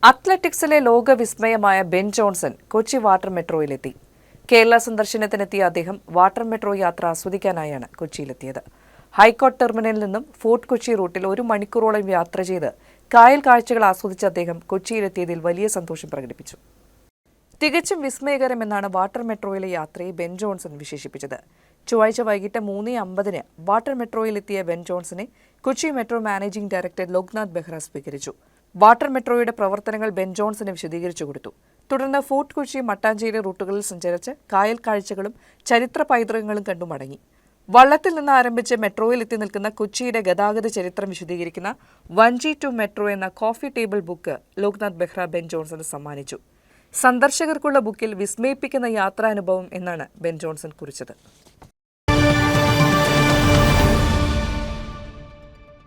അത്ലറ്റിക്സിലെ ലോക വിസ്മയമായ Ben Johnson Kochi water മെട്രോയിലെത്തി. കേരള സന്ദർശനത്തിനെത്തിയ അദ്ദേഹം വാട്ടർ മെട്രോ യാത്ര ആസ്വദിക്കാനായാണ് കൊച്ചിയിലെത്തിയത്. ഹൈക്കോർട്ട് ടെർമിനലിൽ നിന്നും ഫോർട്ട് കൊച്ചി റൂട്ടിൽ 1 മണിക്കൂറോളം യാത്ര ചെയ്ത് കായൽ കാഴ്ചകൾ ആസ്വദിച്ച അദ്ദേഹം കൊച്ചിയിലെത്തിയതിൽ വലിയ സന്തോഷം പ്രകടിപ്പിച്ചു. തികച്ചും വിസ്മയകരമെന്നാണ് വാട്ടർ മെട്രോയിലെ യാത്രയെ ബെൻ ജോൺസൺ വിശേഷിപ്പിച്ചത്. ചൊവ്വാഴ്ച വൈകിട്ട് 3:50 വാട്ടർ മെട്രോയിലെത്തിയ ബെൻ ജോൺസനെ Kochi metro managing director Loknath Behra സ്വീകരിച്ചു. വാട്ടർ മെട്രോയുടെ പ്രവർത്തനങ്ങൾ ബെൻ ജോൺസന് വിശദീകരിച്ചു കൊടുത്തു. തുടർന്ന് ഫോർട്ട് കൊച്ചി മട്ടാഞ്ചേരി റൂട്ടുകളിൽ സഞ്ചരിച്ച് കായൽ കാഴ്ചകളും ചരിത്ര പൈതൃകങ്ങളും കണ്ടു മടങ്ങി. വള്ളത്തിൽ നിന്ന് ആരംഭിച്ച് മെട്രോയിൽ എത്തി നിൽക്കുന്ന കൊച്ചിയുടെ ഗതാഗത ചരിത്രം വിശദീകരിക്കുന്ന 1G to മെട്രോ എന്ന coffee table book Loknath Behera Ben ജോൺസന് സമ്മാനിച്ചു. സന്ദർശകർക്കുള്ള ബുക്കിൽ വിസ്മയിപ്പിക്കുന്ന യാത്രാനുഭവം എന്നാണ് ബെൻ ജോൺസൺ കുറിച്ചത്.